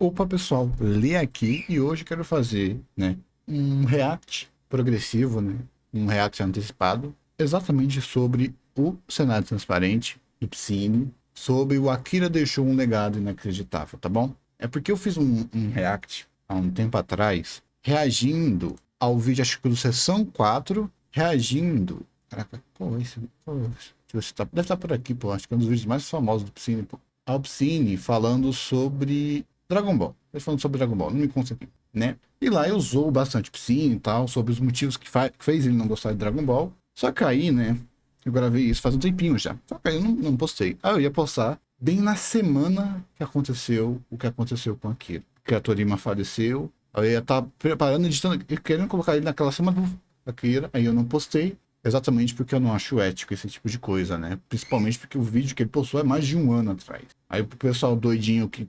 Opa, pessoal, Lê aqui e hoje quero fazer, né, um react progressivo, né, um react antecipado, exatamente sobre o cenário transparente do Psyne, sobre o Akira deixou um legado inacreditável, tá bom? É porque eu fiz um react há um tempo atrás, reagindo ao vídeo, acho que do Sessão 4, reagindo... Caraca, deixa eu ver se deve estar por aqui, pô, acho que é um dos vídeos mais famosos do Psyne, pô. Ao Psyne falando sobre Dragon Ball. Ele falando sobre Dragon Ball, não me consta aqui, né? E lá eu usou bastante Psyne e tal, sobre os motivos que fez ele não gostar de Dragon Ball. Só que aí, né, eu gravei isso faz um tempinho já. Só que aí eu não postei. Aí eu ia postar bem na semana que aconteceu o que aconteceu com Akira. Que a Toriyama faleceu. Aí eu ia estar preparando, editando, querendo colocar ele naquela semana do Akira. Aí eu não postei. Exatamente porque eu não acho ético esse tipo de coisa, né? Principalmente porque o vídeo que ele postou é mais de um ano atrás. Aí o pessoal doidinho que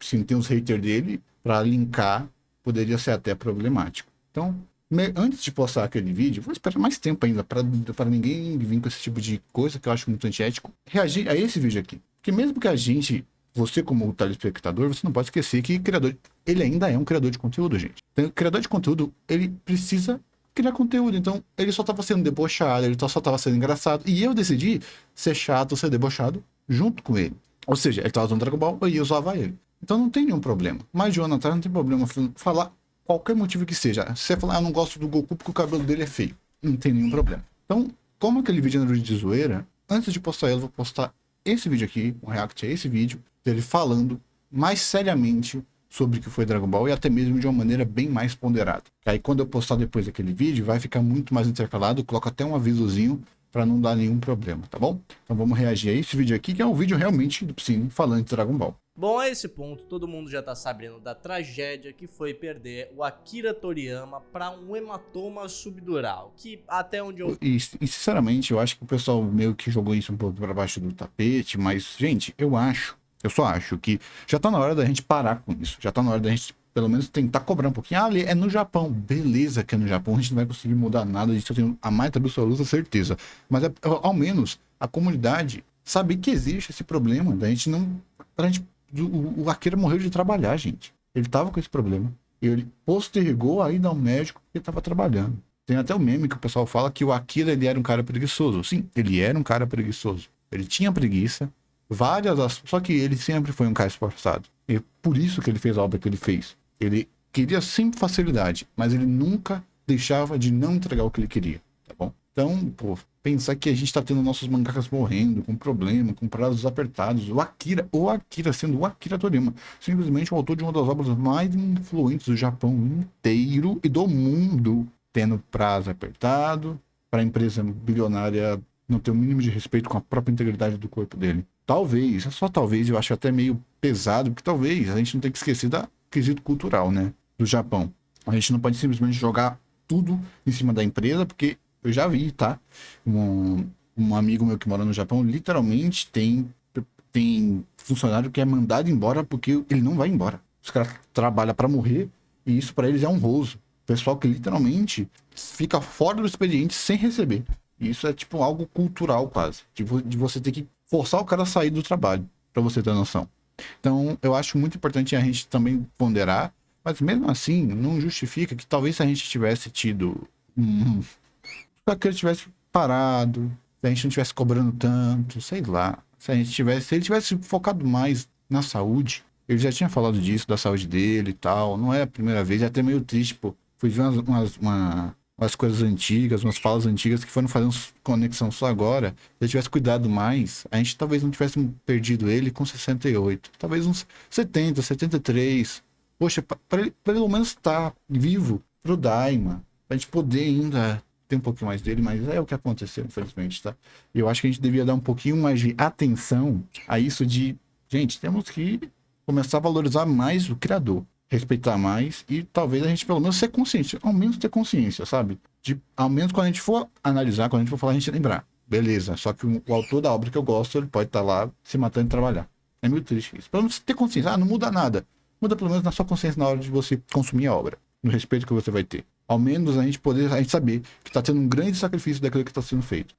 sim, tem os haters dele, pra linkar, poderia ser até problemático. Então, antes de postar aquele vídeo, vou esperar mais tempo ainda para ninguém vir com esse tipo de coisa que eu acho muito antiético, reagir a esse vídeo aqui. Porque mesmo que a gente, você como telespectador, você não pode esquecer que criador, ele ainda é um criador de conteúdo, gente. Então, o criador de conteúdo, ele precisa criar conteúdo, então ele só estava sendo debochado, ele só estava sendo engraçado, e eu decidi ser chato, ser debochado junto com ele. Ou seja, ele estava usando Dragon Ball e eu usava ele. Então não tem nenhum problema. Mais de um ano atrás não tem problema falar qualquer motivo que seja. Se você falar, eu não gosto do Goku porque o cabelo dele é feio, não tem nenhum problema. Então, como aquele vídeo era de zoeira, antes de postar ele, eu vou postar esse vídeo aqui, um react a esse vídeo, dele falando mais seriamente sobre o que foi Dragon Ball e até mesmo de uma maneira bem mais ponderada. Aí quando eu postar depois daquele vídeo, vai ficar muito mais intercalado, eu coloco até um avisozinho para não dar nenhum problema, tá bom? Então vamos reagir a esse vídeo aqui, que é um vídeo realmente do Psyne falando de Dragon Ball. Bom, a esse ponto, todo mundo já tá sabendo da tragédia que foi perder o Akira Toriyama para um hematoma subdural, que até onde eu... E sinceramente, eu acho que o pessoal meio que jogou isso um pouco para baixo do tapete, mas, gente, eu só acho que já tá na hora da gente parar com isso. Já tá na hora da gente, pelo menos, tentar cobrar um pouquinho. Ah, ali é no Japão. Beleza que é no Japão. A gente não vai conseguir mudar nada disso. Eu tenho a mais absoluta certeza. Mas, ao menos, a comunidade saber que existe esse problema. Da gente não... O Akira morreu de trabalhar, gente. Ele tava com esse problema. E ele postergou a ida ao médico porque tava trabalhando. Tem até o meme que o pessoal fala que o Akira, ele era um cara preguiçoso. Sim, ele era um cara preguiçoso. Ele tinha preguiça. Só que ele sempre foi um cara esforçado. E por isso que ele fez a obra que ele fez. Ele queria sempre facilidade, mas ele nunca deixava de não entregar o que ele queria, tá bom? Então, pô, pensar que a gente tá tendo nossos mangakas morrendo, com problema, com prazos apertados, o Akira sendo o Akira Toriyama, simplesmente o autor de uma das obras mais influentes do Japão inteiro e do mundo, tendo prazo apertado, para a empresa bilionária não ter o mínimo de respeito com a própria integridade do corpo dele. Talvez, só talvez, eu acho até meio pesado, porque talvez a gente não tem que esquecer da quesito cultural, né, do Japão. A gente não pode simplesmente jogar tudo em cima da empresa, porque eu já vi, tá? Um amigo meu que mora no Japão, literalmente tem funcionário que é mandado embora porque ele não vai embora. Os caras trabalham para morrer e isso para eles é honroso. Pessoal que literalmente fica fora do expediente sem receber. Isso é tipo algo cultural quase, de você ter que forçar o cara a sair do trabalho, para você ter noção. Então, eu acho muito importante a gente também ponderar, mas mesmo assim, não justifica que talvez se a gente tivesse tido que ele tivesse parado, se a gente não tivesse cobrando tanto, sei lá, se ele tivesse focado mais na saúde. Ele já tinha falado disso, da saúde dele e tal, não é a primeira vez, é até meio triste, pô. Fui ver umas coisas antigas, umas falas antigas que foram fazer uma conexão só agora. Se ele tivesse cuidado mais, a gente talvez não tivesse perdido ele com 68. Talvez uns 70, 73. Poxa, pra ele pelo menos estar vivo pro Daima. Pra gente poder ainda ter um pouquinho mais dele, mas é o que aconteceu, infelizmente, tá? E eu acho que a gente devia dar um pouquinho mais de atenção a isso de... Gente, temos que começar a valorizar mais o criador. Respeitar mais e talvez a gente pelo menos ser consciente, ao menos ter consciência, sabe? Ao menos quando a gente for analisar, quando a gente for falar, a gente lembrar. Beleza, só que o autor da obra que eu gosto, ele pode estar lá se matando e trabalhar. É meio triste isso. Pelo menos ter consciência. Ah, não muda nada. Muda pelo menos na sua consciência na hora de você consumir a obra. No respeito que você vai ter. Ao menos a gente saber que está tendo um grande sacrifício daquilo que está sendo feito.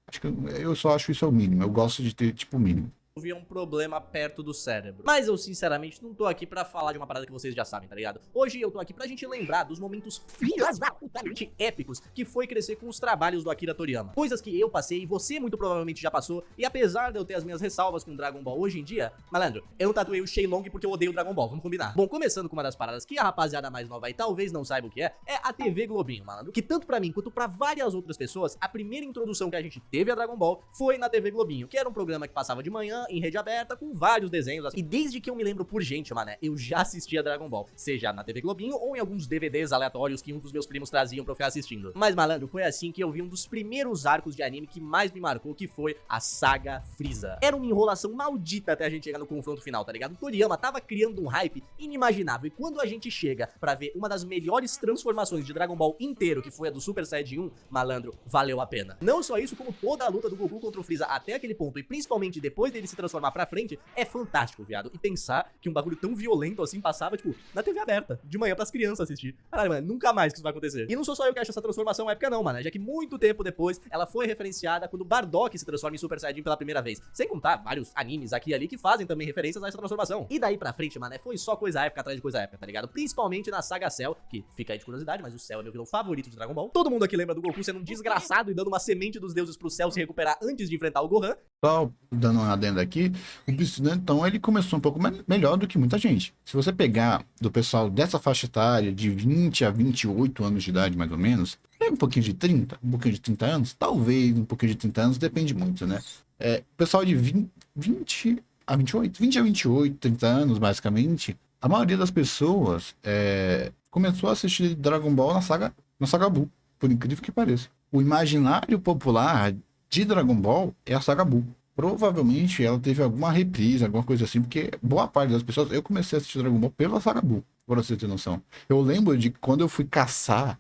Eu só acho isso é o mínimo. Eu gosto de ter, tipo, o mínimo. um problema perto do cérebro. Mas eu sinceramente não tô aqui pra falar de uma parada que vocês já sabem, tá ligado? Hoje eu tô aqui pra gente lembrar dos momentos filosofalmente épicos que foi crescer com os trabalhos do Akira Toriyama. Coisas que eu passei e você muito provavelmente já passou, e apesar de eu ter as minhas ressalvas com Dragon Ball hoje em dia, malandro, eu não tatuei o Shenlong porque eu odeio Dragon Ball, vamos combinar. Bom, começando com uma das paradas que a rapaziada mais nova aí talvez não saiba o que é a TV Globinho, malandro. Que tanto pra mim quanto pra várias outras pessoas, a primeira introdução que a gente teve a Dragon Ball foi na TV Globinho, que era um programa que passava de manhã em rede aberta com vários desenhos assim. E desde que eu me lembro por gente, mané, eu já assistia Dragon Ball, seja na TV Globinho ou em alguns DVDs aleatórios que um dos meus primos traziam pra eu ficar assistindo. Mas, malandro, foi assim que eu vi um dos primeiros arcos de anime que mais me marcou, que foi a Saga Frieza. Era uma enrolação maldita até a gente chegar no confronto final, tá ligado? O Toriyama tava criando um hype inimaginável, e quando a gente chega pra ver uma das melhores transformações de Dragon Ball inteiro, que foi a do Super Saiyajin 1, malandro, valeu a pena. Não só isso, como toda a luta do Goku contra o Freeza até aquele ponto, e principalmente depois dele se transformar pra frente, é fantástico, viado. E pensar que um bagulho tão violento assim passava, tipo, na TV aberta, de manhã pras crianças assistir. Caralho, mano, nunca mais que isso vai acontecer. E não sou só eu que acho essa transformação épica não, mano, já que muito tempo depois, ela foi referenciada quando Bardock se transforma em Super Saiyajin pela primeira vez. Sem contar vários animes aqui e ali que fazem também referências a essa transformação. E daí pra frente, mano, foi só coisa épica atrás de coisa épica, tá ligado? Principalmente na saga Cell, que fica aí de curiosidade, mas o Cell é meu vilão favorito de Dragon Ball. Todo mundo aqui lembra do Goku sendo um desgraçado e dando uma semente dos deuses pro Cell se recuperar antes de enfrentar o Gohan. Só dando uma adenda aqui, o Psyllium, então, ele começou um pouco melhor do que muita gente. Se você pegar do pessoal dessa faixa etária, de 20 a 28 anos de idade, mais ou menos, é um pouquinho de 30, um pouquinho de 30 anos, talvez um pouquinho de 30 anos, depende muito, né? O pessoal de 20 a 28, 20 a 28, 30 anos, basicamente, a maioria das pessoas começou a assistir Dragon Ball na saga Buu, por incrível que pareça. O imaginário popular de Dragon Ball é a saga Buu. Provavelmente ela teve alguma reprise, alguma coisa assim, porque boa parte das pessoas, eu comecei a assistir Dragon Ball pela saga Buu, pra você ter noção. Eu lembro de quando eu fui caçar,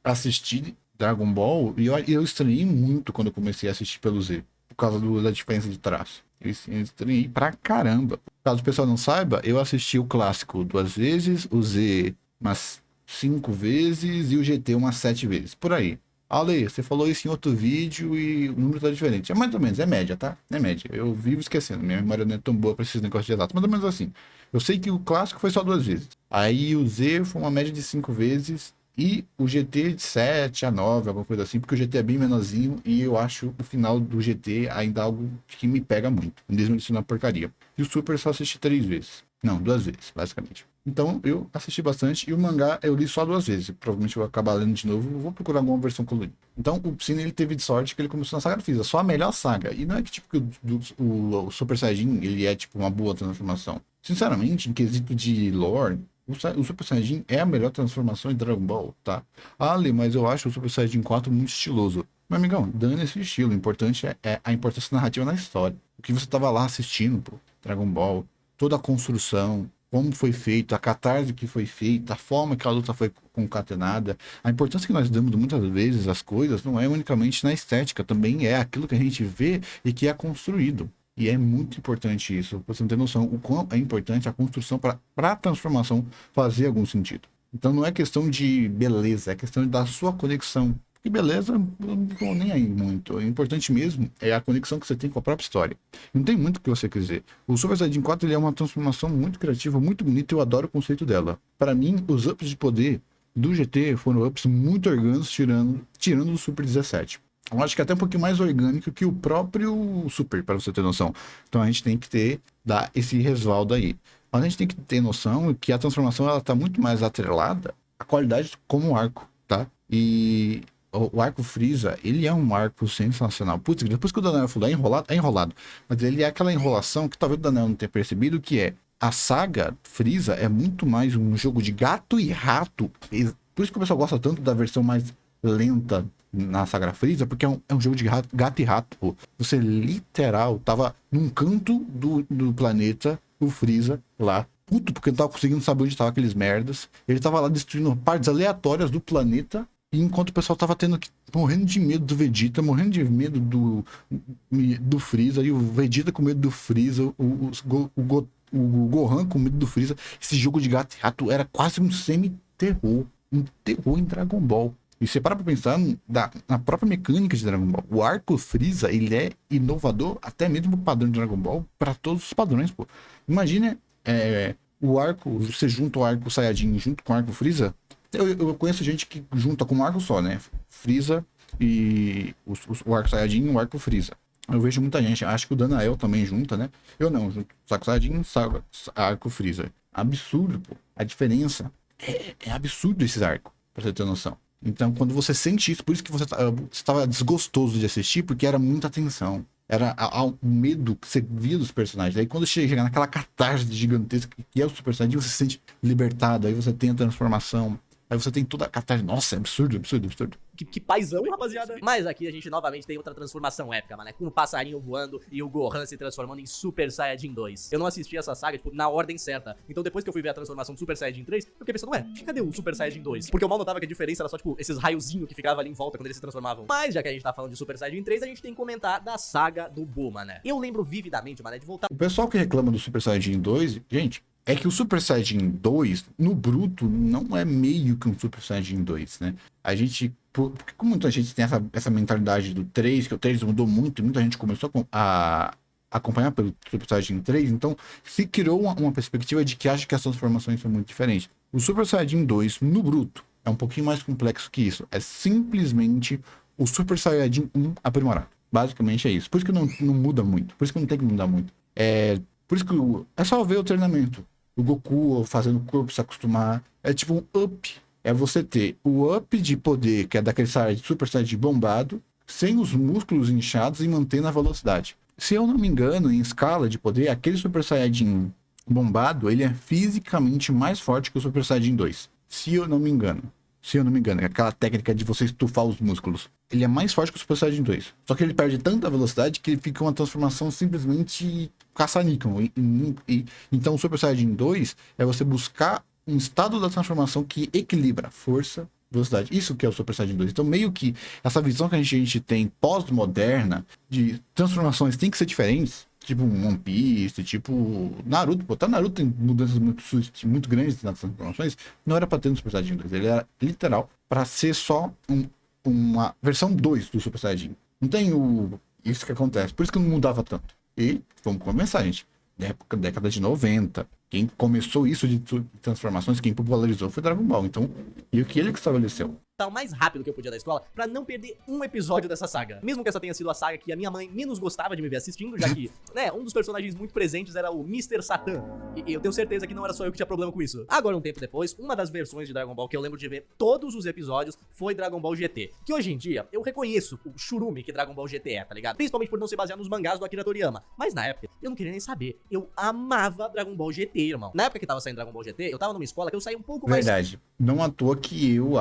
assistir Dragon Ball, e eu estranhei muito quando eu comecei a assistir pelo Z, por causa da diferença de traço. Eu estranhei pra caramba. Caso o pessoal não saiba, eu assisti o clássico 2 vezes, o Z umas 5 vezes e o GT umas 7 vezes, por aí. Ale, você falou isso em outro vídeo e o número tá diferente. É mais ou menos, é média, tá? É média. Eu vivo esquecendo, minha memória não é tão boa pra esses negócios de exatos. Mais ou menos assim. Eu sei que o clássico foi só 2 vezes. Aí o Z foi uma média de 5 vezes. E o GT de 7 a 9, alguma coisa assim, porque o GT é bem menorzinho e eu acho o final do GT ainda algo que me pega muito. Mesmo isso na porcaria. E o Super eu só assisti 3 vezes. Não, 2 vezes, basicamente. Então eu assisti bastante e o mangá eu li só 2 vezes. Provavelmente eu vou acabar lendo de novo, vou procurar alguma versão colorida. Então o Psyllium, ele teve de sorte que ele começou na saga Frieza, só a melhor saga. E não é que tipo que o Super Saiyajin ele é tipo uma boa transformação. Sinceramente, em quesito de lore, o Super Saiyajin é a melhor transformação de Dragon Ball, tá? Ale, mas eu acho o Super Saiyajin 4 muito estiloso. Meu amigão, dane esse estilo. O importante é a importância narrativa na história. O que você tava lá assistindo, pô, Dragon Ball, toda a construção, como foi feito, a catarse que foi feita, a forma que a luta foi concatenada. A importância que nós damos muitas vezes às coisas não é unicamente na estética, também é aquilo que a gente vê e que é construído. E é muito importante isso, pra você não ter noção o quão é importante a construção para a transformação fazer algum sentido. Então não é questão de beleza, é questão da sua conexão. Porque beleza, eu não tô nem aí muito. O importante mesmo é a conexão que você tem com a própria história. Não tem muito o que você quer dizer. O Super Saiyajin 4 ele é uma transformação muito criativa, muito bonita, eu adoro o conceito dela. Para mim, os ups de poder do GT foram ups muito orgânicos, tirando do Super 17. Eu acho que é até um pouquinho mais orgânico que o próprio Super, para você ter noção. Então a gente tem que dar esse resvaldo aí. Mas a gente tem que ter noção que a transformação ela tá muito mais atrelada à qualidade como arco, tá? E o arco Frieza, ele é um arco sensacional. Putz, depois que o Daniel falou, é enrolado. Mas ele é aquela enrolação que talvez o Daniel não tenha percebido, que é a saga Frieza é muito mais um jogo de gato e rato. Por isso que o pessoal gosta tanto da versão mais lenta na saga Frieza, porque é um jogo de gato e rato, pô. Você literal tava num canto do planeta, o Frieza lá, puto, porque não tava conseguindo saber onde tava aqueles merdas. Ele tava lá destruindo partes aleatórias do planeta, e enquanto o pessoal tava morrendo de medo do Vegeta, morrendo de medo do Freeza, e o Vegeta com medo do Freeza, o Gohan com medo do Freeza. Esse jogo de gato e rato era quase um semi-terror, um terror em Dragon Ball. E você para pra pensar na própria mecânica de Dragon Ball. O arco Freeza, ele é inovador até mesmo pro padrão de Dragon Ball, pra todos os padrões, pô. Imagina o arco, você junta o arco Saiyajin junto com o arco Freeza. Eu conheço gente que junta com um arco só, né? Freeza e o arco Saiyajin e o arco Freeza. Eu vejo muita gente, acho que o Danael também junta, né? Eu não, junto Saco Saiyajin e arco Freeza. Absurdo, pô. A diferença é absurdo esses arcos, pra você ter noção. Então, quando você sente isso, por isso que você estava desgostoso de assistir, porque era muita tensão. Era o medo que você via dos personagens. Aí quando chega naquela catarse gigantesca que é o Super Saiyajin, você se sente libertado. Aí você tem a transformação. Aí você tem toda a catarse. Nossa, é absurdo, absurdo, absurdo. Que paizão, rapaziada. Mas aqui a gente novamente tem outra transformação épica, mano. Com o passarinho voando e o Gohan se transformando em Super Saiyajin 2. Eu não assisti essa saga, tipo, na ordem certa. Então depois que eu fui ver a transformação do Super Saiyajin 3, eu fiquei pensando, ué, cadê o Super Saiyajin 2? Porque eu mal notava que a diferença era só, tipo, esses raiozinhos que ficavam ali em volta quando eles se transformavam. Mas já que a gente tá falando de Super Saiyajin 3, a gente tem que comentar da saga do Bulma, né? Eu lembro vividamente, mano, de voltar... O pessoal que reclama do Super Saiyajin 2, gente, é que o Super Saiyajin 2, no bruto, não é meio que um Super Saiyajin 2, né? A gente... Porque como muita gente tem essa mentalidade do 3, que o 3 mudou muito, e muita gente começou a acompanhar pelo Super Saiyajin 3, então se criou uma perspectiva de que acha que as transformações são muito diferentes. O Super Saiyajin 2, no bruto, é um pouquinho mais complexo que isso. É simplesmente o Super Saiyajin 1 aprimorado. Basicamente é isso. Por isso que não muda muito. Por isso que não tem que mudar muito. Por isso que é só ver o treinamento. O Goku fazendo o corpo se acostumar. É tipo um up. É você ter o up de poder, que é daquele Super Saiyajin bombado, sem os músculos inchados e mantendo a velocidade. Se eu não me engano, em escala de poder, aquele Super Saiyajin bombado, ele é fisicamente mais forte que o Super Saiyajin 2. Se eu não me engano. É aquela técnica de você estufar os músculos. Ele é mais forte que o Super Saiyajin 2. Só que ele perde tanta velocidade que ele fica uma transformação simplesmente caça-níquel. Então o Super Saiyajin 2 é você buscar um estado da transformação que equilibra força, velocidade. Isso que é o Super Saiyajin 2. Então meio que essa visão que a gente tem pós-moderna de transformações tem que ser diferentes. Tipo One Piece, tipo Naruto. Pô, tá Naruto tem mudanças muito grandes nas transformações. Não era pra ter no Super Saiyajin 2. Ele era literal pra ser só uma versão 2 do Super Saiyajin. Não tem isso que acontece. Por isso que não mudava tanto. E vamos começar, gente. Década de 90. Quem começou isso de transformações, quem popularizou foi Dragon Ball. Então, e o que ele que estabeleceu? O mais rápido que eu podia da escola pra não perder um episódio dessa saga. Mesmo que essa tenha sido a saga que a minha mãe menos gostava de me ver assistindo, já que, né, um dos personagens muito presentes era o Mr. Satan. E eu tenho certeza que não era só eu que tinha problema com isso. Agora, um tempo depois, uma das versões de Dragon Ball que eu lembro de ver todos os episódios foi Dragon Ball GT. Que hoje em dia, eu reconheço o churume que Dragon Ball GT é, tá ligado? Principalmente por não se basear nos mangás do Akira Toriyama. Mas na época, eu não queria nem saber. Eu amava Dragon Ball GT, irmão. Na época que tava saindo Dragon Ball GT, eu tava numa escola que eu saí um pouco mais... Verdade. Não à toa que eu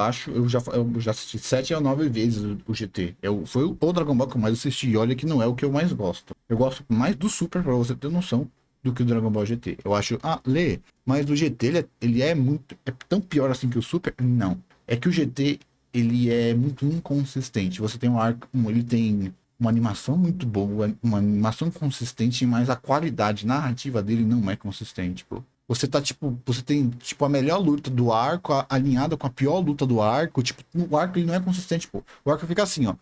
já assisti 7 a 9 vezes o GT. Foi o Dragon Ball que eu mais assisti. E olha que não é o que eu mais gosto. Eu gosto mais do Super, pra você ter noção, do que o Dragon Ball GT. Eu acho... Lê, mas o GT, ele é muito... É tão pior assim que o Super? Não. É que o GT, ele é muito inconsistente. Você tem um arco... Ele tem uma animação muito boa, uma animação consistente, mas a qualidade narrativa dele não é consistente, pô. Você tem, a melhor luta do arco alinhada com a pior luta do arco. Tipo, o arco ele não é consistente, pô. O arco fica assim, ó.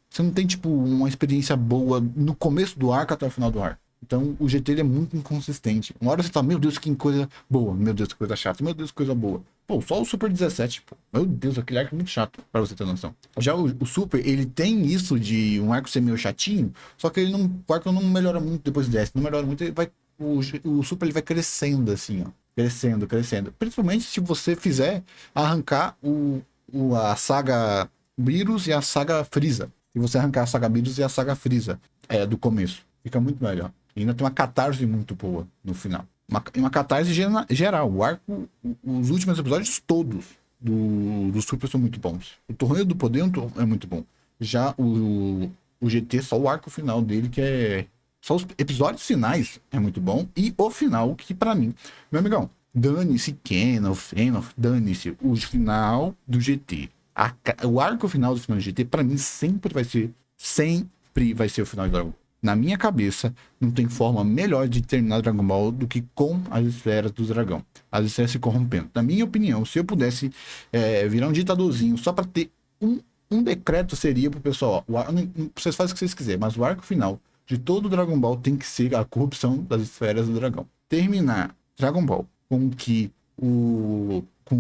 Você não tem, uma experiência boa no começo do arco até o final do arco. Então, o GT ele é muito inconsistente. Uma hora você tá, meu Deus, que coisa boa. Meu Deus, que coisa chata. Meu Deus, que coisa boa. Pô, só o Super 17, pô. Meu Deus, aquele arco é muito chato, pra você ter noção. Já o Super, ele tem isso de um arco ser meio chatinho, só que o arco não melhora muito depois desse. Não melhora muito, ele vai... O Super ele vai crescendo assim, ó. Crescendo. Principalmente se você fizer arrancar a saga Beerus e a saga Frieza. Se você arrancar a saga Beerus e a saga Frieza do começo. Fica muito melhor. E ainda tem uma catarse muito boa no final. Uma catarse geral. O arco, os últimos episódios todos do Super são muito bons. O Torneio do Poder é muito bom. Já o GT, só o arco final dele que é... Só os episódios finais é muito bom. E o final, que pra mim... Meu amigão, dane-se Fenof, dane-se o final do GT. O arco final do final do GT, pra mim, sempre vai ser o final de Dragon Ball. Na minha cabeça, não tem forma melhor de terminar Dragon Ball do que com as esferas do dragão. As esferas se corrompendo. Na minha opinião, se eu pudesse virar um ditadorzinho só pra ter um decreto, seria pro pessoal, ó, vocês fazem o que vocês quiserem, mas o arco final de todo Dragon Ball tem que ser a corrupção das esferas do dragão. Terminar Dragon Ball com o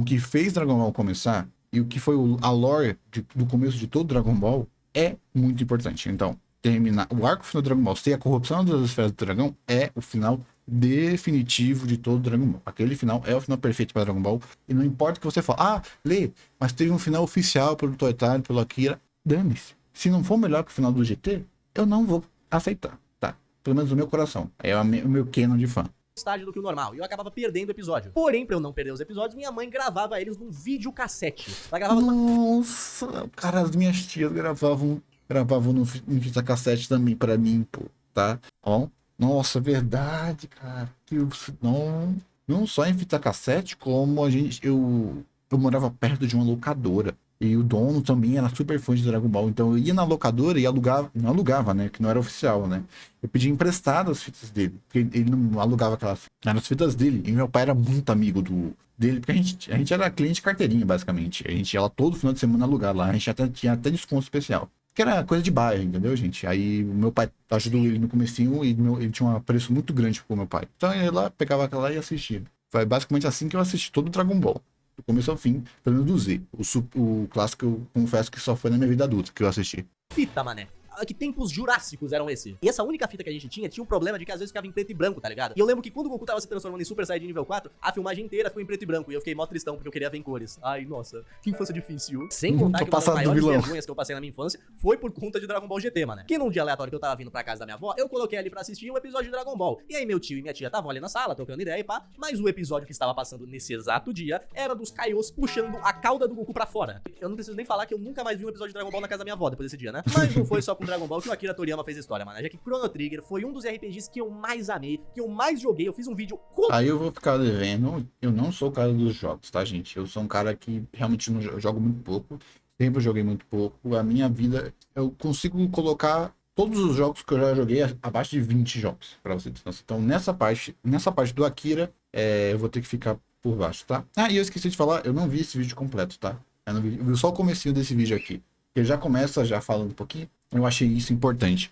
que fez Dragon Ball começar e o que foi a lore do começo de todo Dragon Ball é muito importante. Então, terminar o arco final do Dragon Ball sem a corrupção das esferas do dragão é o final definitivo de todo Dragon Ball. Aquele final é o final perfeito para Dragon Ball. E não importa o que você fale, Lê, mas teve um final oficial pelo Toetaro, pelo Akira. Dane-se. Se não for melhor que o final do GT, eu não vou aceitar, tá? Pelo menos no meu coração. É o meu canon de fã. Estágio do que o normal, e eu acabava perdendo o episódio. Porém, pra eu não perder os episódios, minha mãe gravava eles num videocassete. Ela gravava Nossa, cara, as minhas tias gravavam no fita cassete também pra mim, pô, tá? Ó, nossa, verdade, cara. Não só em fita cassete, como eu morava perto de uma locadora. E o dono também era super fã de Dragon Ball. Então eu ia na locadora e não alugava, né? Que não era oficial, né? Eu pedia emprestado as fitas dele. Porque ele não alugava aquelas. Eram as fitas dele. E meu pai era muito amigo dele. Porque a gente era cliente de carteirinha, basicamente. A gente ia lá todo final de semana alugar lá. A gente tinha até desconto especial. Que era coisa de bairro, entendeu, gente? Aí o meu pai ajudou ele no comecinho e ele tinha um apreço muito grande pro meu pai. Então eu ia lá, pegava aquela lá e assistia. Foi basicamente assim que eu assisti todo o Dragon Ball. Do começo ao fim, pelo menos do Z. O clássico eu confesso que só foi na minha vida adulta que eu assisti. fita, mané. Que tempos jurássicos eram esses? E essa única fita que a gente tinha um problema de que às vezes ficava em preto e branco, tá ligado? E eu lembro que quando o Goku tava se transformando em Super Saiyajin nível 4, a filmagem inteira ficou em preto e branco. E eu fiquei mó tristão porque eu queria ver em cores. Ai, nossa, que infância difícil. Sem contar que uma das maiores vergonhas que eu passei na minha infância foi por conta de Dragon Ball GT, mané. Que num dia aleatório que eu tava vindo pra casa da minha avó, eu coloquei ali pra assistir um episódio de Dragon Ball. E aí meu tio e minha tia estavam ali na sala, trocando ideia e pá. Mas o episódio que estava passando nesse exato dia era dos Kaiôs puxando a cauda do Goku pra fora. Eu não preciso nem falar que eu nunca mais vi um episódio de Dragon Ball na casa da minha avó depois desse dia, né? Mas não foi só com Dragon Ball que o Akira Toriyama fez história, mano. Já que Chrono Trigger foi um dos RPGs que eu mais amei, que eu mais joguei. Eu fiz um vídeo... Aí eu vou ficar devendo. Eu não sou o cara dos jogos, tá, gente? Eu sou um cara que realmente não jogo muito pouco. Sempre joguei muito pouco. A minha vida... Eu consigo colocar todos os jogos que eu já joguei abaixo de 20 jogos, pra você ter noção. Então, nessa parte do Akira, eu vou ter que ficar por baixo, tá? E eu esqueci de falar, eu não vi esse vídeo completo, tá? Eu vi só o comecinho desse vídeo aqui. Ele já começa falando um pouquinho. Eu achei isso importante.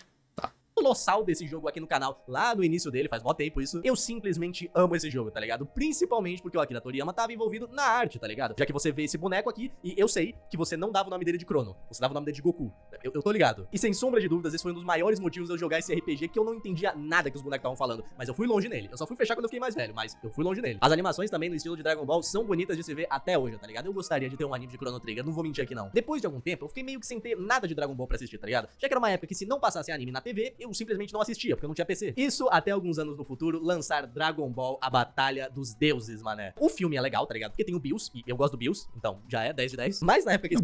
Colossal desse jogo aqui no canal, lá no início dele, faz mó tempo isso. Eu simplesmente amo esse jogo, tá ligado? Principalmente porque o Akira Toriyama tava envolvido na arte, tá ligado? Já que você vê esse boneco aqui, e eu sei que você não dava o nome dele de Crono, você dava o nome dele de Goku. Eu tô ligado. E sem sombra de dúvidas, esse foi um dos maiores motivos de eu jogar esse RPG, que eu não entendia nada que os bonecos estavam falando, mas eu fui longe nele. Eu só fui fechar quando eu fiquei mais velho, mas eu fui longe nele. As animações também no estilo de Dragon Ball são bonitas de se ver até hoje, tá ligado? Eu gostaria de ter um anime de Chrono Trigger, não vou mentir aqui não. Depois de algum tempo, eu fiquei meio que sem ter nada de Dragon Ball pra assistir, tá ligado? Já que era uma época que se não passasse anime na TV, eu simplesmente não assistia, porque eu não tinha PC. Isso até alguns anos no futuro, lançar Dragon Ball, a Batalha dos Deuses, mané. O filme é legal, tá ligado? Porque tem o Bills, e eu gosto do Bills, então já é 10 de 10. Mas na época que...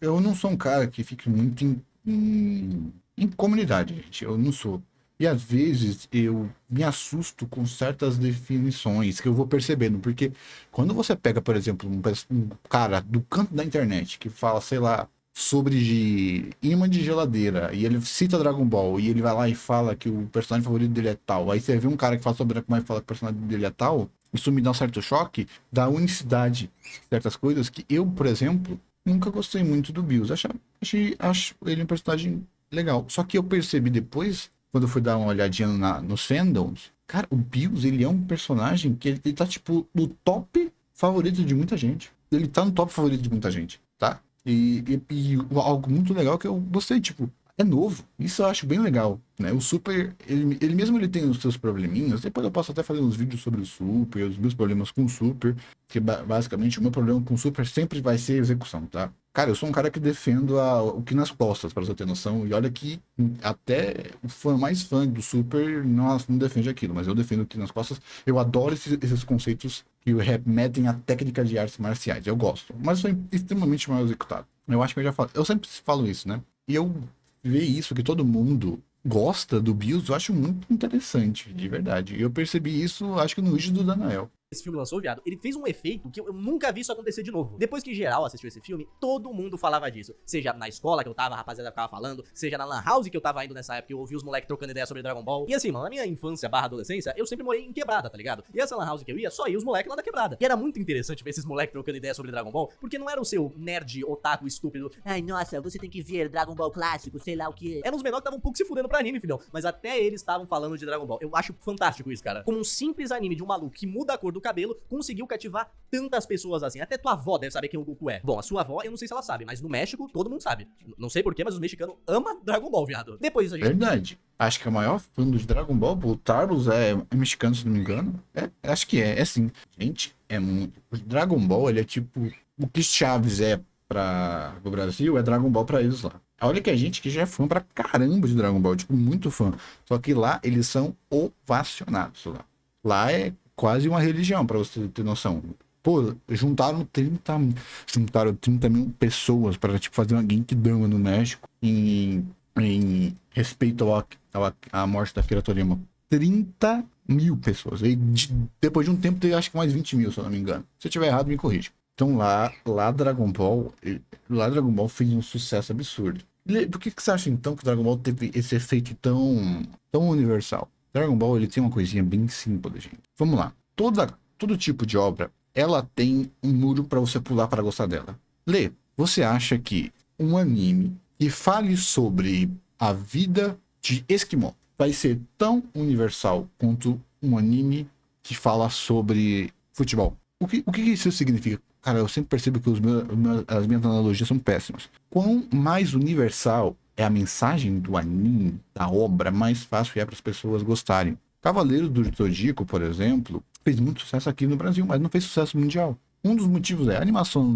Eu não sou um cara que fica muito em comunidade, gente. Eu não sou. E às vezes eu me assusto com certas definições que eu vou percebendo. Porque quando você pega, por exemplo, um cara do canto da internet que fala, sei lá, sobre imã de geladeira, e ele cita Dragon Ball, e ele vai lá e fala que o personagem favorito dele é tal. Aí você vê um cara que fala sobre Dragon Ball e fala que o personagem dele é tal. Isso me dá um certo choque da unicidade de certas coisas que eu, por exemplo, nunca gostei muito do Bills. Acho ele um personagem legal. Só que eu percebi depois, quando eu fui dar uma olhadinha nos fandoms, cara, o Bills, ele é um personagem que ele tá, tipo, no top favorito de muita gente. Ele tá no top favorito de muita gente, tá? E algo muito legal que eu gostei, tipo, é novo. Isso eu acho bem legal, né? O Super, ele mesmo ele tem os seus probleminhas. Depois eu posso até fazer uns vídeos sobre o Super, os meus problemas com o Super. Que basicamente o meu problema com o Super sempre vai ser execução, tá? Cara, eu sou um cara que defendo o que nas costas, pra você ter noção. E olha que até o fã mais fã do Super não defende aquilo. Mas eu defendo o que nas costas. Eu adoro esses conceitos que remetem à técnica de artes marciais. Eu gosto. Mas sou extremamente mal executado. Eu acho que eu já falo. Eu sempre falo isso, né? E eu ver isso, que todo mundo gosta do Bills, eu acho muito interessante, de verdade. E eu percebi isso, acho que no vídeo do Danael. esse filme lançou, viado, ele fez um efeito que eu nunca vi isso acontecer de novo. Depois que geral assistiu esse filme, todo mundo falava disso. Seja na escola que eu tava, a rapaziada ficava falando, seja na lan house que eu tava indo nessa época, eu ouvi os moleques trocando ideia sobre Dragon Ball. E assim, mano, na minha infância barra adolescência, eu sempre morei em quebrada, tá ligado? E essa lan house que eu ia, só ia os moleques lá da quebrada. E era muito interessante ver esses moleques trocando ideia sobre Dragon Ball, porque não era o seu nerd otaku estúpido. Ai, nossa, você tem que ver Dragon Ball clássico, sei lá o que. Eram os menores que estavam um pouco se fudendo pra anime, filhão. Mas até eles estavam falando de Dragon Ball. Eu acho fantástico isso, cara. Como um simples anime de um maluco que muda a cor do cabelo, conseguiu cativar tantas pessoas assim. Até tua avó deve saber quem o Goku é. Bom, a sua avó, eu não sei se ela sabe, mas no México, todo mundo sabe. Não sei porquê, mas os mexicanos amam Dragon Ball, viado. Depois disso a gente... Verdade. Acho que a maior fã de Dragon Ball, o Tarlos, é mexicano, se não me engano. Acho que é sim. Gente, é muito... O Dragon Ball, ele é tipo... O que Chaves é para o Brasil, é Dragon Ball pra eles lá. Olha que a gente que já é fã pra caramba de Dragon Ball, tipo, muito fã. Só que lá, eles são ovacionados lá. Lá é quase uma religião, pra você ter noção. Pô, juntaram 30 mil pessoas para tipo, fazer uma Genkidama no México em respeito à morte da Akira Toriyama. 30 mil pessoas. E depois de um tempo, teve acho que mais 20 mil, se eu não me engano. Se eu estiver errado, me corrija. Então lá Dragon Ball fez um sucesso absurdo. Por que você acha então que o Dragon Ball teve esse efeito tão universal? Dragon Ball ele tem uma coisinha bem simples, gente. Vamos lá. Todo tipo de obra, ela tem um muro para você pular para gostar dela. Lê, você acha que um anime que fale sobre a vida de Esquimó vai ser tão universal quanto um anime que fala sobre futebol? O que isso significa? Cara, eu sempre percebo que as minhas analogias são péssimas. Quão mais universal é a mensagem do anime, da obra, mais fácil é para as pessoas gostarem. Cavaleiro do Zodíaco, por exemplo, fez muito sucesso aqui no Brasil, mas não fez sucesso mundial. Um dos motivos a animação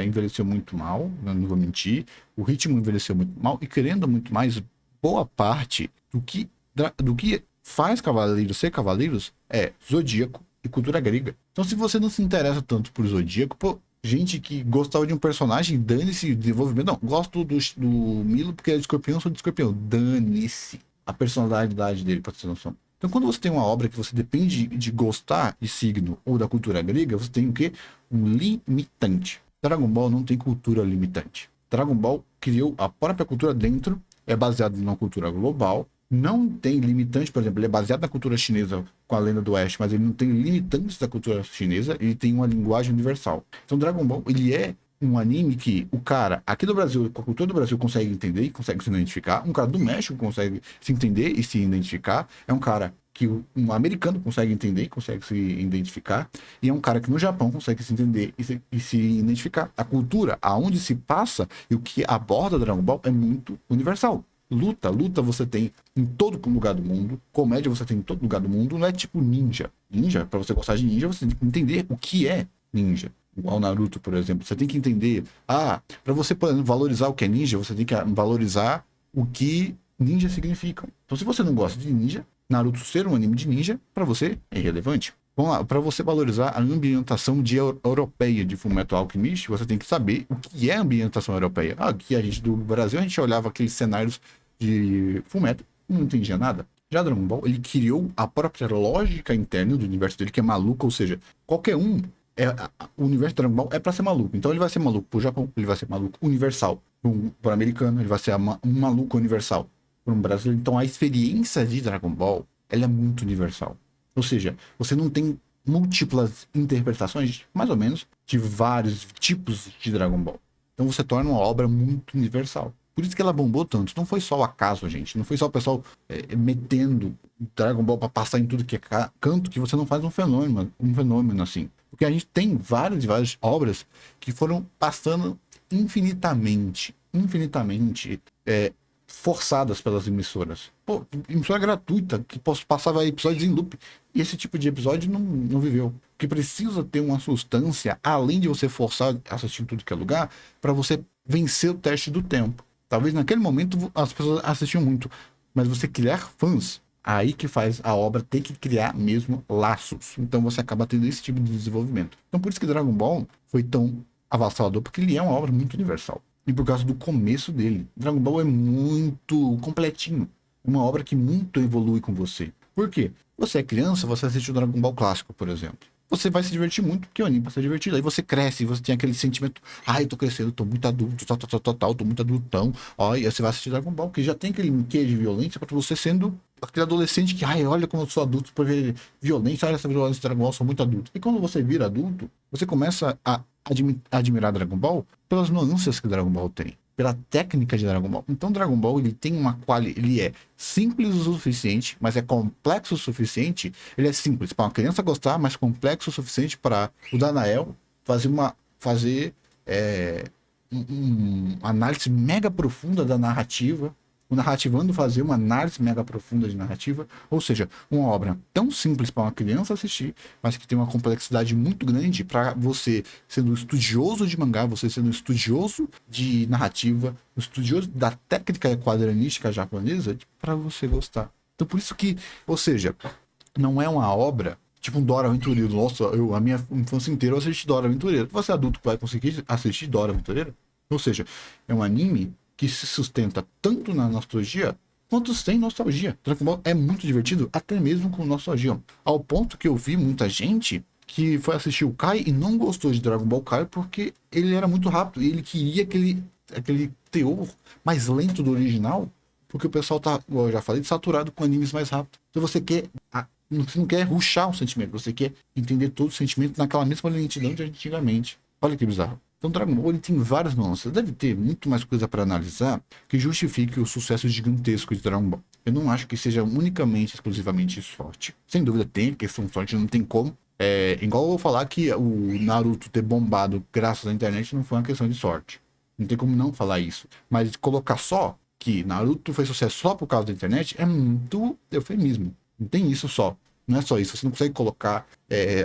envelheceu muito mal, não vou mentir, o ritmo envelheceu muito mal, e querendo muito mais, boa parte do que faz Cavaleiros ser Cavaleiros é Zodíaco e cultura grega. Então, se você não se interessa tanto por Zodíaco, pô, gente que gostava de um personagem, dane-se o desenvolvimento. Não, gosto do Milo porque é de escorpião, eu sou de escorpião. Dane-se a personalidade dele, pra ter noção. Então, quando você tem uma obra que você depende de gostar de signo ou da cultura grega, você tem o quê? Um limitante. Dragon Ball não tem cultura limitante. Dragon Ball criou a própria cultura dentro, é baseado numa cultura global, não tem limitante, por exemplo, ele é baseado na cultura chinesa com a Lenda do Oeste, mas ele não tem limitantes da cultura chinesa, ele tem uma linguagem universal. Então Dragon Ball, ele é um anime que o cara aqui do Brasil, com a cultura do Brasil, consegue entender e consegue se identificar, um cara do México consegue se entender e se identificar, é um cara que um americano consegue entender e consegue se identificar, e é um cara que no Japão consegue se entender e se identificar. A cultura, aonde se passa e o que aborda Dragon Ball é muito universal. Luta você tem em todo lugar do mundo. Comédia você tem em todo lugar do mundo. Não é tipo ninja. Ninja, pra você gostar de ninja, você tem que entender o que é ninja. Igual Naruto, por exemplo. Você tem que entender... pra você valorizar o que é ninja, você tem que valorizar o que ninja significam. Então, se você não gosta de ninja, Naruto ser um anime de ninja, pra você é irrelevante. Vamos lá, para você valorizar a ambientação europeia de Fullmetal Alchemist, você tem que saber o que é a ambientação europeia. Aqui a gente do Brasil, a gente olhava aqueles cenários de Fullmetal e não entendia nada. Já Dragon Ball, ele criou a própria lógica interna do universo dele, que é maluca, ou seja, qualquer um, o universo de Dragon Ball é para ser maluco. Então ele vai ser maluco pro Japão, ele vai ser maluco universal pro americano, ele vai ser um maluco universal para um brasileiro. Então a experiência de Dragon Ball, ela é muito universal. Ou seja, você não tem múltiplas interpretações, mais ou menos, de vários tipos de Dragon Ball. Então você torna uma obra muito universal. Por isso que ela bombou tanto. Não foi só o acaso, gente. Não foi só o pessoal metendo Dragon Ball para passar em tudo que é canto, que você não faz um fenômeno assim. Porque a gente tem várias e várias obras que foram passando infinitamente forçadas pelas emissoras. Pô, emissora gratuita, que passava episódios em loop. E esse tipo de episódio não viveu. Porque precisa ter uma substância, além de você forçar a assistir em tudo que é lugar, para você vencer o teste do tempo. Talvez naquele momento as pessoas assistiam muito, mas você criar fãs, aí que faz a obra ter que criar mesmo laços. Então você acaba tendo esse tipo de desenvolvimento. Então por isso que Dragon Ball foi tão avassalador, porque ele é uma obra muito universal. E por causa do começo dele. Dragon Ball é muito completinho. Uma obra que muito evolui com você. Por quê? Você é criança, você assiste o Dragon Ball clássico, por exemplo. você vai se divertir muito, porque o anime vai ser divertido. Aí você cresce, você tem aquele sentimento, ai, eu tô crescendo, tô muito adulto, tal, tô muito adultão. Ó, e aí você vai assistir Dragon Ball, que já tem aquele quê de violência pra você sendo aquele adolescente que, ai, olha como eu sou adulto por ver violência, olha essa violência de Dragon Ball, eu sou muito adulto. E quando você vira adulto, você começa a admirar Dragon Ball pelas nuances que Dragon Ball tem, pela técnica de Dragon Ball. Então Dragon Ball, ele tem uma qualidade, ele é simples o suficiente, mas é complexo o suficiente. Ele é simples para uma criança gostar, mas complexo o suficiente para o Danael fazer uma análise mega profunda da narrativa, o narrativando fazer uma análise mega profunda de narrativa, ou seja, uma obra tão simples para uma criança assistir, mas que tem uma complexidade muito grande para você, sendo estudioso de mangá, você sendo estudioso de narrativa, estudioso da técnica quadrinística japonesa, para você gostar. Então por isso que, ou seja, não é uma obra tipo um Dora Aventureiro. Nossa, a minha infância inteira eu assisti Dora Aventureiro. Você adulto vai conseguir assistir Dora Aventureiro? Ou seja, é um anime que se sustenta tanto na nostalgia quanto sem nostalgia. Dragon Ball é muito divertido, até mesmo com nostalgia. Ao ponto que eu vi muita gente que foi assistir o Kai e não gostou de Dragon Ball Kai porque ele era muito rápido e ele queria aquele teor mais lento do original, porque o pessoal tá, como eu já falei, saturado com animes mais rápidos. Então você não quer rushar o sentimento, você quer entender todo o sentimento naquela mesma lentidão de antigamente. Olha que bizarro. Então Dragon Ball ele tem várias nuances. Deve ter muito mais coisa para analisar que justifique o sucesso gigantesco de Dragon Ball. Eu não acho que seja unicamente, exclusivamente sorte. Sem dúvida tem, questão de sorte não tem como. É igual eu vou falar que o Naruto ter bombado graças à internet não foi uma questão de sorte. Não tem como não falar isso. Mas colocar só que Naruto foi sucesso só por causa da internet é muito eufemismo. Não tem isso só. Não é só isso. Você não consegue colocar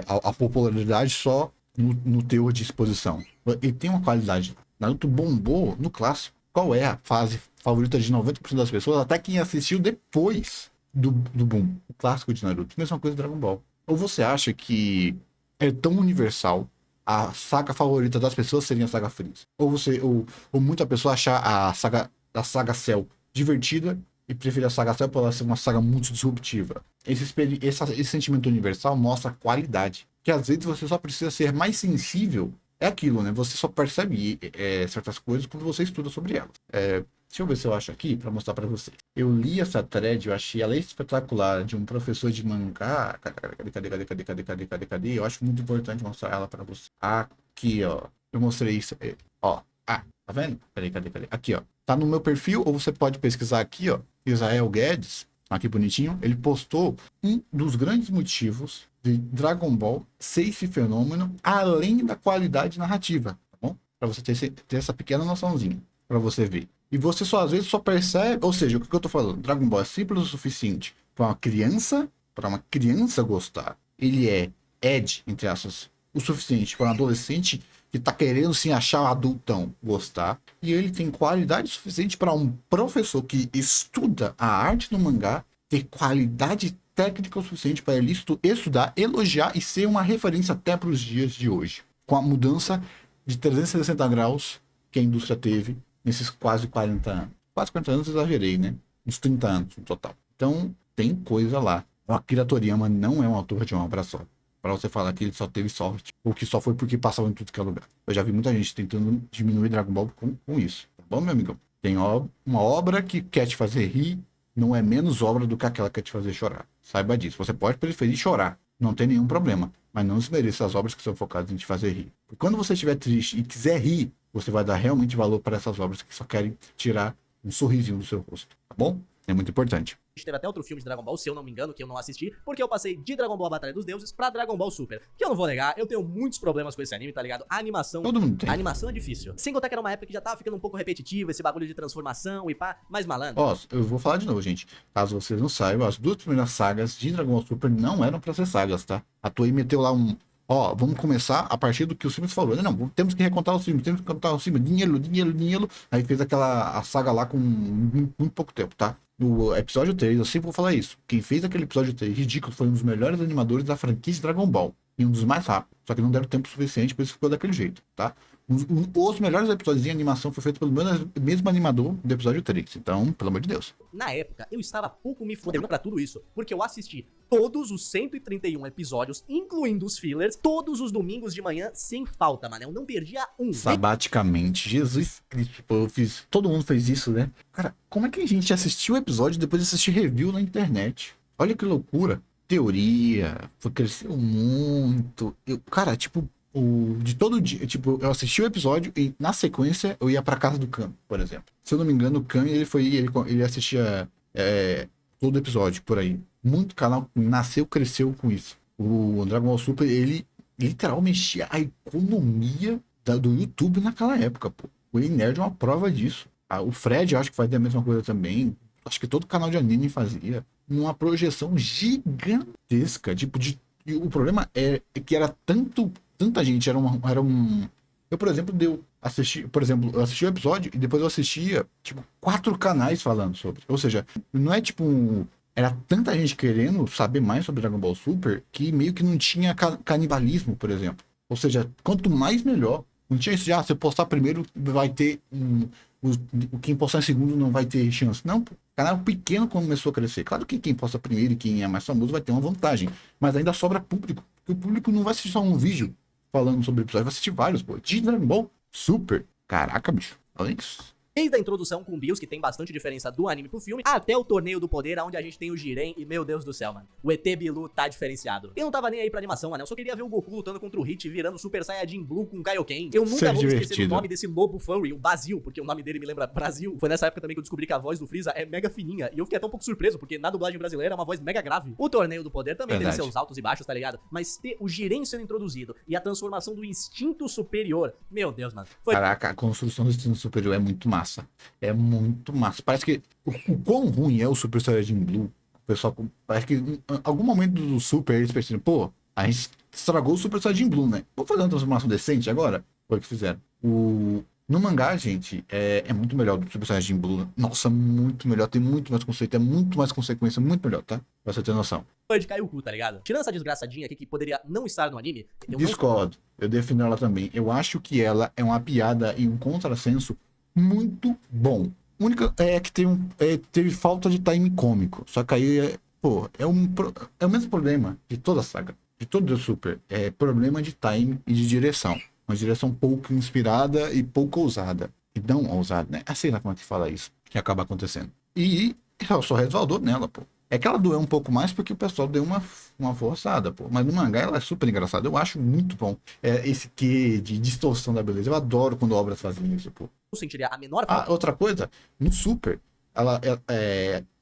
a popularidade só no teor de exposição. Ele tem uma qualidade. Naruto bombou no clássico. Qual é a fase favorita de 90% das pessoas? Até quem assistiu depois do boom. O clássico de Naruto. Mesma coisa do Dragon Ball. Ou você acha que é tão universal a saga favorita das pessoas seria a saga Freeza? Ou muita pessoa achar a saga Cell divertida e preferir a saga Cell por ela ser uma saga muito disruptiva. Esse sentimento universal mostra a qualidade. Que às vezes você só precisa ser mais sensível. É aquilo, né? Você só percebe certas coisas quando você estuda sobre elas. Deixa eu ver se eu acho aqui para mostrar para você. Eu li essa thread, eu achei ela espetacular, de um professor de mangá. Cadê? Eu acho muito importante mostrar ela para você. Aqui, ó. Eu mostrei isso. Ó. Tá vendo? Cadê? Aqui, ó. Tá no meu perfil, ou você pode pesquisar aqui, ó. Israel Guedes, aqui bonitinho. Ele postou um dos grandes motivos de Dragon Ball ser esse fenômeno, além da qualidade narrativa, tá bom? Para você ter essa pequena noçãozinha, para você ver. E você às vezes só percebe, ou seja, o que eu tô falando? Dragon Ball é simples o suficiente para uma criança gostar. Ele é entre aspas, o suficiente para um adolescente que tá querendo se achar adultão gostar. E ele tem qualidade suficiente para um professor que estuda a arte do mangá ter qualidade técnica o suficiente para ele estudar, elogiar e ser uma referência até para os dias de hoje. Com a mudança de 360 graus que a indústria teve nesses quase 40 anos. Quase 40 anos exagerei, né? Uns 30 anos no total. Então, tem coisa lá. O Akira Toriyama não é um autor de uma obra só. Para você falar que ele só teve sorte, ou que só foi porque passava em tudo que é lugar. Eu já vi muita gente tentando diminuir Dragon Ball com isso. Tá bom, meu amigão? Tem uma obra que quer te fazer rir, não é menos obra do que aquela que quer te fazer chorar. Saiba disso. Você pode preferir chorar, não tem nenhum problema. Mas não desmereça as obras que são focadas em te fazer rir. Porque quando você estiver triste e quiser rir, você vai dar realmente valor para essas obras que só querem tirar um sorrisinho do seu rosto. Tá bom? É muito importante. A gente teve até outro filme de Dragon Ball, se eu não me engano, que eu não assisti, porque eu passei de Dragon Ball A Batalha dos Deuses pra Dragon Ball Super. Que eu não vou negar, eu tenho muitos problemas com esse anime, tá ligado? A animação... Todo mundo tem. A animação é difícil. Sem contar que era uma época que já tava ficando um pouco repetitivo, esse bagulho de transformação e pá, mas malandro. Ó, eu vou falar de novo, gente. Caso vocês não saibam, as duas primeiras sagas de Dragon Ball Super não eram pra ser sagas, tá? A Toei meteu lá Ó, vamos começar a partir do que o Simmons falou. Não, temos que recontar os filmes, temos que recontar os filmes. Dinheiro. Aí fez a saga lá com muito pouco tempo, tá? No episódio 3, eu sempre vou falar isso. Quem fez aquele episódio 3 ridículo foi um dos melhores animadores da franquia de Dragon Ball. E um dos mais rápidos. Só que não deram tempo suficiente, por isso ficou daquele jeito, tá? Os melhores episódios em animação foi feito pelo mesmo animador do episódio 3. Então, pelo amor de Deus. Na época, eu estava pouco me fudendo pra tudo isso, porque eu assisti todos os 131 episódios, incluindo os fillers, todos os domingos de manhã, sem falta, mano. Eu não perdia um. Sabaticamente. Jesus Cristo. Tipo, todo mundo fez isso, né? Cara, como é que a gente assistiu o episódio e depois assistir review na internet? Olha que loucura. Teoria, cresceu muito. Cara, tipo, de todo dia, tipo, eu assisti o episódio e na sequência eu ia pra casa do Khan, por exemplo. Se eu não me engano, o Khan, ele assistia todo episódio por aí. Muito canal nasceu, cresceu com isso. O Dragon Ball Super, ele literalmente mexia a economia do YouTube naquela época, pô. O Ei Nerd é uma prova disso. O Fred, eu acho que fazia a mesma coisa também. Acho que todo canal de anime fazia. Numa projeção gigantesca. Tipo, o problema é que era tanta gente. Eu, por exemplo, eu assisti o episódio e depois eu assistia, tipo, 4 canais falando sobre. Ou seja, não é tipo. Era tanta gente querendo saber mais sobre Dragon Ball Super que meio que não tinha canibalismo, por exemplo. Ou seja, quanto mais melhor. Não tinha isso de, você postar primeiro vai ter quem postar em segundo não vai ter chance. Não, pô. O canal pequeno começou a crescer. Claro que quem posta primeiro e quem é mais famoso vai ter uma vantagem. Mas ainda sobra público. Porque o público não vai assistir só um vídeo falando sobre o episódio. Vai assistir vários, pô. De Dragon Ball Super. Caraca, bicho. Olha isso. Desde a introdução com o Bills, que tem bastante diferença do anime pro filme, até o Torneio do Poder, onde a gente tem o Jiren e, meu Deus do céu, mano, o ET Bilu tá diferenciado. Eu não tava nem aí pra animação, mano, eu só queria ver o Goku lutando contra o Hit, virando Super Saiyajin Blue com Kaioken. Eu nunca vou me esquecer do nome desse lobo furry, o Basil, porque o nome dele me lembra Brasil. Foi nessa época também que eu descobri que a voz do Freeza é mega fininha, e eu fiquei até um pouco surpreso, porque na dublagem brasileira é uma voz mega grave. O Torneio do Poder também tem seus altos e baixos, tá ligado? Mas ter o Jiren sendo introduzido e a transformação do instinto superior, meu Deus, mano. Caraca, a construção do instinto superior é muito massa. É muito massa. Parece que o quão ruim é o Super Saiyajin Blue, o pessoal, parece que em algum momento do Super eles perceberam, pô, a gente estragou o Super Saiyajin Blue, né? Vamos fazer uma transformação decente agora? Foi o que fizeram. No mangá, gente, é muito melhor do Super Saiyajin Blue. Nossa, muito melhor, tem muito mais conceito, é muito mais consequência, muito melhor, tá? Pra você ter noção. Foi de cair o cu, tá ligado? Tirando essa desgraçadinha aqui que poderia não estar no anime, Discordo. Eu defino ela também. Eu acho que ela é uma piada e um contrassenso muito bom. A única é que teve falta de time cômico. Só que aí, pô, é o mesmo problema de toda a saga. De todo o Super. É problema de time e de direção. Uma direção pouco inspirada e pouco ousada. E não ousada, né? Sei lá como é que fala isso. Que acaba acontecendo. E ela só resvaldou nela, pô. É que ela doeu um pouco mais porque o pessoal deu uma forçada, pô. Mas no mangá ela é super engraçada. Eu acho muito bom. Esse quê de distorção da beleza. Eu adoro quando obras fazem isso, pô. Eu sentiria a menor falta. Outra coisa, no Super,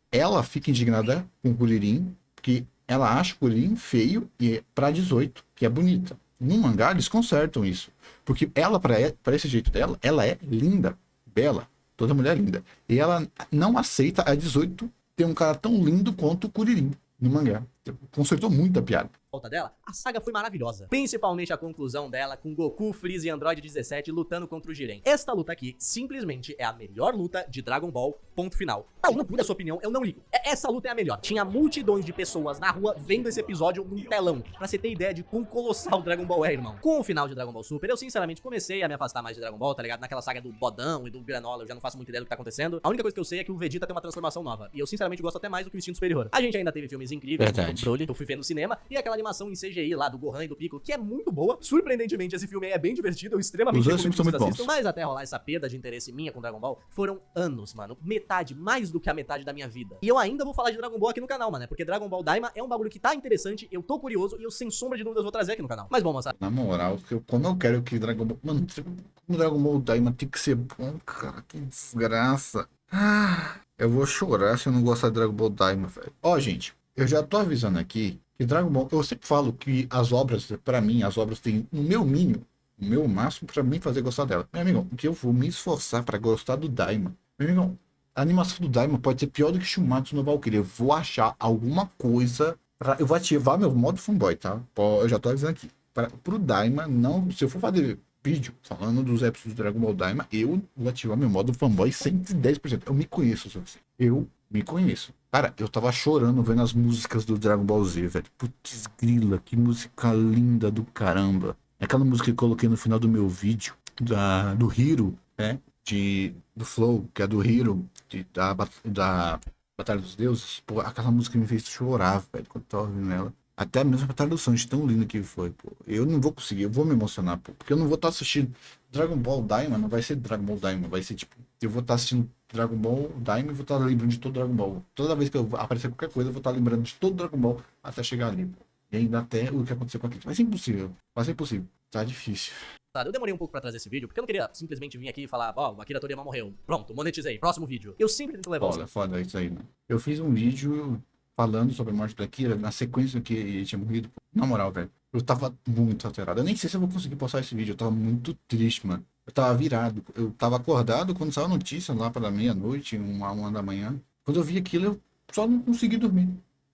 ela fica indignada com o Kuririn, porque ela acha o Kuririn feio e pra 18, que é bonita. No mangá, eles consertam isso. Porque ela, pra esse jeito dela, ela é linda, bela. Toda mulher é linda. E ela não aceita a 18 ter um cara tão lindo quanto o Kuririn no mangá. Consertou muito a piada. Volta dela, a saga foi maravilhosa. Principalmente a conclusão dela com Goku, Freeza e Android 17 lutando contra o Jiren. Esta luta aqui, simplesmente, é a melhor luta de Dragon Ball, ponto final. Não muda a sua opinião, eu não ligo. Essa luta é a melhor. Tinha multidões de pessoas na rua vendo esse episódio num telão, pra você ter ideia de quão colossal Dragon Ball é, irmão. Com o final de Dragon Ball Super, eu sinceramente comecei a me afastar mais de Dragon Ball, tá ligado? Naquela saga do Bodão e do Granola, eu já não faço muita ideia do que tá acontecendo. A única coisa que eu sei é que o Vegeta tem uma transformação nova. E eu sinceramente gosto até mais do que o Instinto Superior. A gente ainda teve filmes incríveis, como o Broly, que eu fui ver no cinema, e aquela animação em CGI lá do Gohan e do Piccolo, que é muito boa. Surpreendentemente, esse filme aí é bem divertido, eu extremamente Os dois filmes são muito bons. Mas até rolar essa perda de interesse minha com Dragon Ball, foram anos, mano. Metade, mais do que a metade da minha vida. E eu ainda vou falar de Dragon Ball aqui no canal, mano, porque Dragon Ball Daima é um bagulho que tá interessante, eu tô curioso e eu, sem sombra de dúvidas, vou trazer aqui no canal. Mas bom, moçada. Na moral, como eu quero que Dragon Ball... Mano, como Dragon Ball Daima tem que ser bom, cara, que desgraça. Eu vou chorar se eu não gostar de Dragon Ball Daima, velho. Ó, gente, eu já tô avisando aqui que Dragon Ball, eu sempre falo que as obras, pra mim, as obras têm no meu mínimo, no meu máximo, pra mim fazer gostar dela. Meu amigo, que eu vou me esforçar pra gostar do Daima. Meu amigo, a animação do Daima pode ser pior do que Shumatsu no Valkyrie. Eu vou achar alguma coisa eu vou ativar meu modo fanboy, tá? Eu já tô avisando aqui. Pro Daima, não, se eu for fazer vídeo falando dos episódios do Dragon Ball Daima, eu vou ativar meu modo fanboy 110%. Eu me conheço, eu Me conheço. Cara, eu tava chorando vendo as músicas do Dragon Ball Z, velho. Putz grila, que música linda do caramba. É aquela música que eu coloquei no final do meu vídeo, do Hero, né? Do Flow, que é do Hero, da Batalha dos Deuses. Pô, aquela música me fez chorar, velho, quando eu tava ouvindo ela. Até mesmo a tradução de tão linda que foi, pô. Eu não vou conseguir, eu vou me emocionar, pô. Porque eu não vou estar assistindo Dragon Ball Daima, não vai ser Dragon Ball Daima, vai ser tipo, eu vou estar assistindo Dragon Ball Daima e vou estar lembrando de todo Dragon Ball. Toda vez que eu aparecer qualquer coisa, eu vou estar lembrando de todo Dragon Ball até chegar ali, pô. E ainda até o que aconteceu com aquilo. Vai ser impossível, vai ser impossível. Tá difícil. Eu demorei um pouco pra trazer esse vídeo, porque eu não queria simplesmente vir aqui e falar, ó, o Akira Toriyama morreu. Pronto, monetizei. Próximo vídeo. Eu sempre tento levar Foda isso aí, mano. Eu fiz um vídeo falando sobre a morte da Kira na sequência que ele tinha morrido. Pô. Na moral, velho. Eu tava muito alterado. Eu nem sei se eu vou conseguir postar esse vídeo. Eu tava muito triste, mano. Eu tava virado. Eu tava acordado quando saiu a notícia lá pra meia-noite, uma da manhã. Quando eu vi aquilo, eu só não consegui dormir.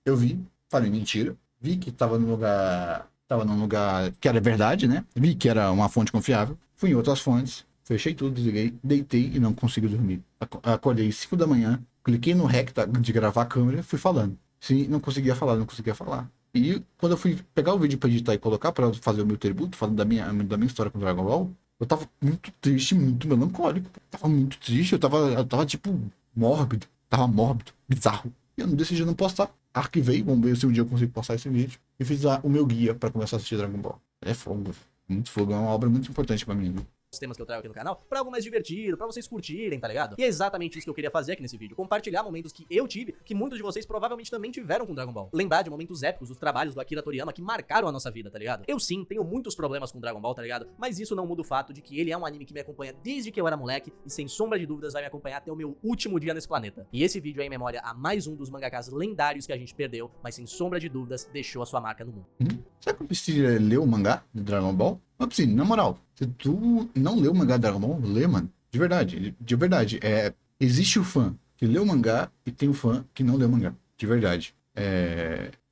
Eu vi, falei, mentira. Vi que tava no lugar. Tava num lugar que era verdade, né? Vi que era uma fonte confiável. Fui em outras fontes. Fechei tudo, desliguei, deitei e não consegui dormir. Acordei 5 da manhã, cliquei no REC de gravar a câmera e fui falando. Sim, não conseguia falar, não conseguia falar. E quando eu fui pegar o vídeo pra editar e colocar pra fazer o meu tributo, falando da minha história com o Dragon Ball, eu tava muito triste, muito melancólico. Tava muito triste, eu tava tipo mórbido. Tava mórbido, bizarro. E eu não decidi não postar. Arquivei, vamos ver se um dia eu consigo postar esse vídeo. E fiz o meu guia pra começar a assistir Dragon Ball. É fogo, muito fogo, é uma obra muito importante pra mim, viu? os temas que eu trago aqui no canal pra algo mais divertido, pra vocês curtirem, tá ligado? E é exatamente isso que eu queria fazer aqui nesse vídeo, compartilhar momentos que eu tive, que muitos de vocês provavelmente também tiveram com Dragon Ball. Lembrar de momentos épicos dos trabalhos do Akira Toriyama que marcaram a nossa vida, tá ligado? Eu sim, tenho muitos problemas com Dragon Ball, tá ligado? Mas isso não muda o fato de que ele é um anime que me acompanha desde que eu era moleque e sem sombra de dúvidas vai me acompanhar até o meu último dia nesse planeta. E esse vídeo é em memória a mais um dos mangakas lendários que a gente perdeu, mas sem sombra de dúvidas deixou a sua marca no mundo. Será que eu preciso ler o mangá de Dragon Ball? Mas, assim, na moral, se tu não leu o mangá de Dragon Ball, lê, mano. De verdade, de verdade. Existe o fã que lê o mangá e tem o fã que não lê o mangá. De verdade.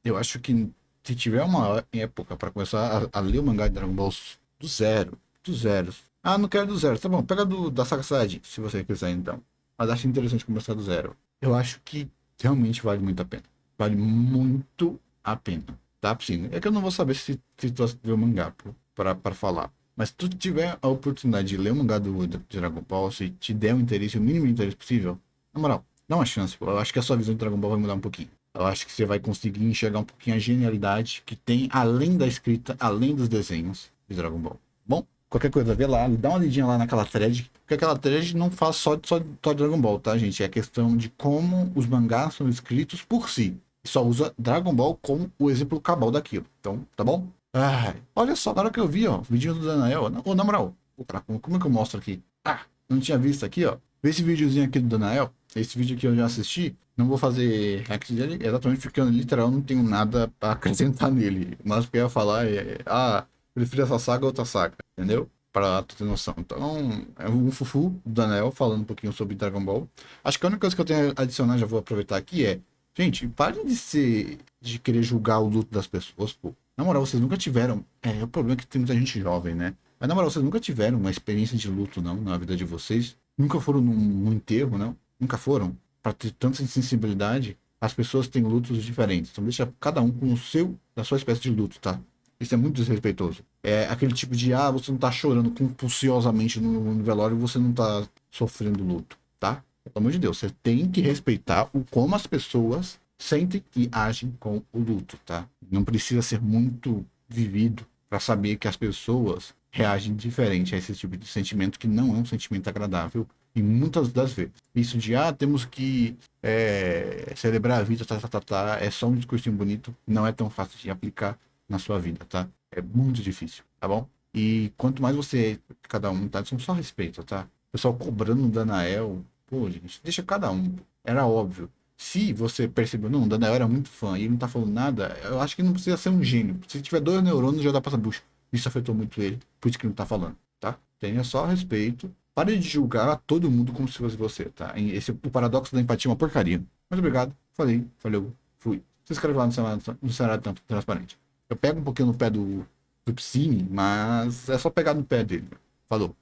Eu acho que se tiver uma época pra começar a ler o mangá de Dragon Ball do zero, do zero. Ah, não quero do zero. Tá bom, pega da Saga Saiyajin, se você quiser, então. Mas acho interessante começar do zero. Eu acho que realmente vale muito a pena. Vale muito a pena. Tá, sim. É que eu não vou saber se tu lê o mangá pra falar. Mas se tu tiver a oportunidade de ler o mangá de Dragon Ball, se te der um interesse, o mínimo de interesse possível, na moral, dá uma chance. Pô. Eu acho que a sua visão de Dragon Ball vai mudar um pouquinho. Eu acho que você vai conseguir enxergar um pouquinho a genialidade que tem além da escrita, além dos desenhos de Dragon Ball. Bom, qualquer coisa, vê lá, dá uma lidinha lá naquela thread, porque aquela thread não faz só Dragon Ball, tá, gente? É questão de como os mangás são escritos por si. Só usa Dragon Ball como o exemplo cabal daquilo. Então, tá bom? Ai, olha só, na hora que eu vi, ó, o vídeo do Danael, na moral, como é que eu mostro aqui? Ah, não tinha visto aqui, ó. Vê esse videozinho aqui do Danael, esse vídeo aqui eu já assisti, não vou fazer react dele, exatamente porque eu literal não tenho nada pra acrescentar nele. Mas o que eu ia falar prefiro essa saga ou outra saga, entendeu? Pra tu ter noção. Então, é um fufu do Danael falando um pouquinho sobre Dragon Ball. Acho que a única coisa que eu tenho a adicionar, já vou aproveitar aqui, gente, parem de querer julgar o luto das pessoas, pô. Na moral, vocês nunca tiveram. O problema é que tem muita gente jovem, né? Mas na moral, vocês nunca tiveram uma experiência de luto, não, na vida de vocês. Nunca foram num enterro, não? Nunca foram. Pra ter tanta sensibilidade, as pessoas têm lutos diferentes. Então deixa cada um com da sua espécie de luto, tá? Isso é muito desrespeitoso. É aquele tipo de, você não tá chorando compulsiosamente no velório e você não tá sofrendo luto, tá? Pelo amor de Deus, você tem que respeitar como as pessoas sentem e agem com o luto, tá? Não precisa ser muito vivido para saber que as pessoas reagem diferente a esse tipo de sentimento que não é um sentimento agradável e muitas das vezes. Isso de, temos que celebrar a vida, é só um discursinho bonito, não é tão fácil de aplicar na sua vida, tá? É muito difícil, tá bom? E quanto mais você, cada um, tá? Só respeito, tá? O pessoal cobrando o Danael, pô, gente, deixa cada um. Era óbvio. Se você percebeu, não, o Daniel era muito fã e ele não tá falando nada, eu acho que não precisa ser um gênio. Se tiver 2 neurônios, já dá pra saber, isso afetou muito ele, por isso que ele não tá falando, tá? Tenha só respeito. Pare de julgar a todo mundo como se fosse você, tá? O paradoxo da empatia é uma porcaria. Mas obrigado, falei, valeu, fui. Se inscreve lá no Cenário Transparente. Eu pego um pouquinho no pé do Psyne, mas é só pegar no pé dele. Falou.